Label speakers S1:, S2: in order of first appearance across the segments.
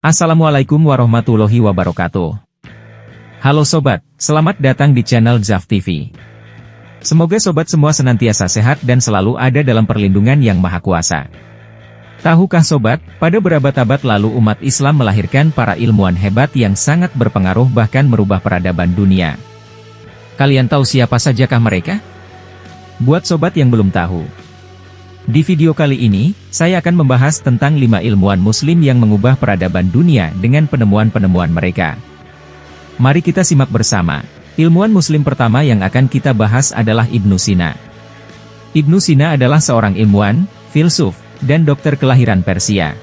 S1: Assalamualaikum warahmatullahi wabarakatuh. Halo sobat, selamat datang di channel Zaf TV. Semoga sobat semua senantiasa sehat dan selalu ada dalam perlindungan Yang Maha Kuasa. Tahukah sobat, pada berabad-abad lalu umat Islam melahirkan para ilmuwan hebat yang sangat berpengaruh bahkan merubah peradaban dunia. Kalian tahu siapa sajakah mereka? Buat sobat yang belum tahu, di video kali ini, saya akan membahas tentang 5 ilmuwan muslim yang mengubah peradaban dunia dengan penemuan-penemuan mereka. Mari kita simak bersama. Ilmuwan muslim pertama yang akan kita bahas adalah Ibnu Sina. Ibnu Sina adalah seorang ilmuwan, filsuf, dan dokter kelahiran Persia.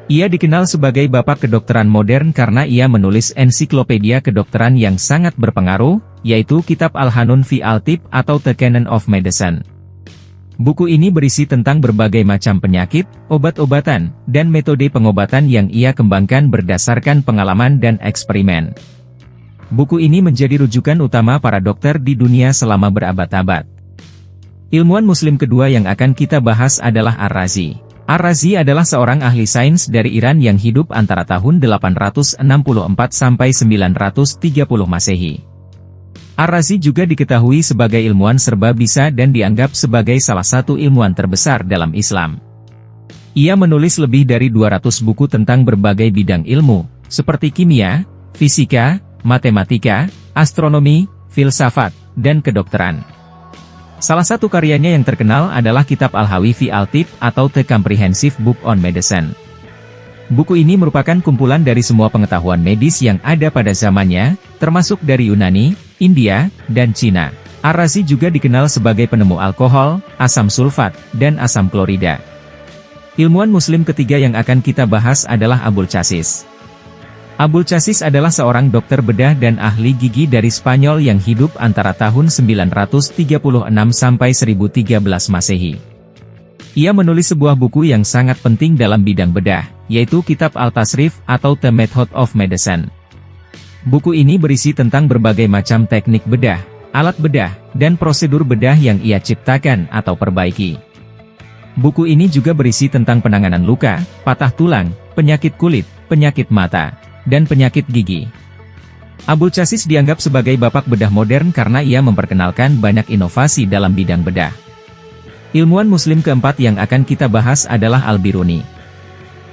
S1: Ia dikenal sebagai bapak kedokteran modern karena ia menulis ensiklopedia kedokteran yang sangat berpengaruh, yaitu Kitab Al-Hanun fi Al-Tib atau The Canon of Medicine. Buku ini berisi tentang berbagai macam penyakit, obat-obatan, dan metode pengobatan yang ia kembangkan berdasarkan pengalaman dan eksperimen. Buku ini menjadi rujukan utama para dokter di dunia selama berabad-abad. Ilmuwan muslim kedua yang akan kita bahas adalah Ar-Razi. Ar-Razi adalah seorang ahli sains dari Iran yang hidup antara tahun 864 sampai 930 Masehi. Ar-Razi juga diketahui sebagai ilmuwan serba bisa dan dianggap sebagai salah satu ilmuwan terbesar dalam Islam. Ia menulis lebih dari 200 buku tentang berbagai bidang ilmu, seperti kimia, fisika, matematika, astronomi, filsafat, dan kedokteran. Salah satu karyanya yang terkenal adalah Kitab Al-Hawi fi Al-Tib atau The Comprehensive Book on Medicine. Buku ini merupakan kumpulan dari semua pengetahuan medis yang ada pada zamannya, termasuk dari Yunani, India, dan Cina. Ar-Razi juga dikenal sebagai penemu alkohol, asam sulfat, dan asam klorida. Ilmuwan muslim ketiga yang akan kita bahas adalah Abul Chasis. Abul Chasis adalah seorang dokter bedah dan ahli gigi dari Spanyol yang hidup antara tahun 936 sampai 1013 Masehi. Ia menulis sebuah buku yang sangat penting dalam bidang bedah, yaitu Kitab Al-Tasrif atau The Method of Medicine. Buku ini berisi tentang berbagai macam teknik bedah, alat bedah, dan prosedur bedah yang ia ciptakan atau perbaiki. Buku ini juga berisi tentang penanganan luka, patah tulang, penyakit kulit, penyakit mata, dan penyakit gigi. Abul Chasis dianggap sebagai bapak bedah modern karena ia memperkenalkan banyak inovasi dalam bidang bedah. Ilmuwan muslim keempat yang akan kita bahas adalah Al-Biruni.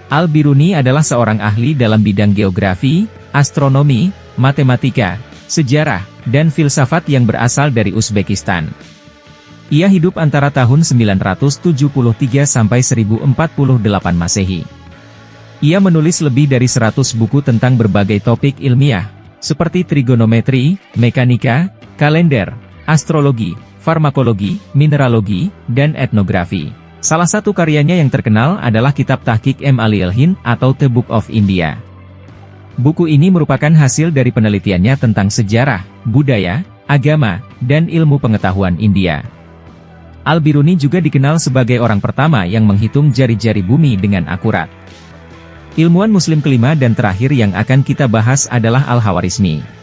S1: Al-Biruni adalah seorang ahli dalam bidang geografi, astronomi, matematika, sejarah, dan filsafat yang berasal dari Uzbekistan. Ia hidup antara tahun 973 sampai 1048 Masehi. Ia menulis lebih dari 100 buku tentang berbagai topik ilmiah, seperti trigonometri, mekanika, kalender, astrologi, farmakologi, mineralogi, dan etnografi. Salah satu karyanya yang terkenal adalah Kitab Tahqiq Ali al-Hind atau The Book of India. Buku ini merupakan hasil dari penelitiannya tentang sejarah, budaya, agama, dan ilmu pengetahuan India. Al-Biruni juga dikenal sebagai orang pertama yang menghitung jari-jari bumi dengan akurat. Ilmuwan muslim kelima dan terakhir yang akan kita bahas adalah Al-Khawarizmi.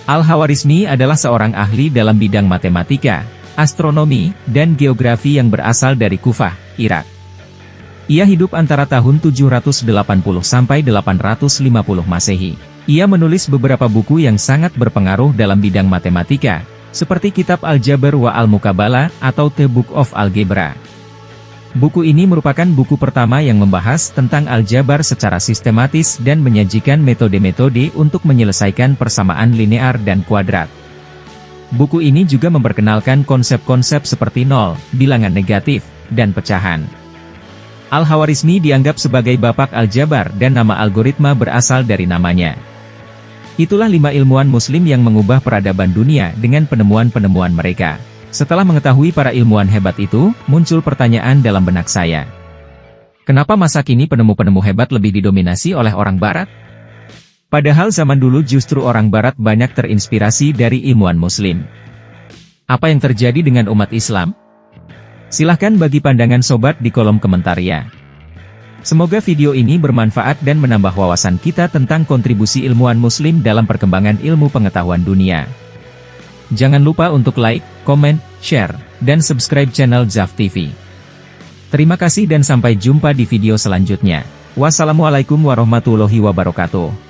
S1: Al-Khawarizmi adalah seorang ahli dalam bidang matematika, astronomi, dan geografi yang berasal dari Kufah, Irak. Ia hidup antara tahun 780 sampai 850 Masehi. Ia menulis beberapa buku yang sangat berpengaruh dalam bidang matematika, seperti Kitab Al-Jabr wa Al-Muqabalah atau The Book of Algebra. Buku ini merupakan buku pertama yang membahas tentang aljabar secara sistematis dan menyajikan metode-metode untuk menyelesaikan persamaan linear dan kuadrat. Buku ini juga memperkenalkan konsep-konsep seperti nol, bilangan negatif, dan pecahan. Al-Khawarizmi dianggap sebagai bapak aljabar dan nama algoritma berasal dari namanya. Itulah 5 ilmuwan muslim yang mengubah peradaban dunia dengan penemuan-penemuan mereka. Setelah mengetahui para ilmuwan hebat itu, muncul pertanyaan dalam benak saya. Kenapa masa kini penemu-penemu hebat lebih didominasi oleh orang Barat? Padahal zaman dulu justru orang Barat banyak terinspirasi dari ilmuwan muslim. Apa yang terjadi dengan umat Islam? Silahkan bagi pandangan sobat di kolom komentar ya. Semoga video ini bermanfaat dan menambah wawasan kita tentang kontribusi ilmuwan muslim dalam perkembangan ilmu pengetahuan dunia. Jangan lupa untuk like, komen, share, dan subscribe channel Zaf TV. Terima kasih dan sampai jumpa di video selanjutnya. Wassalamualaikum warahmatullahi wabarakatuh.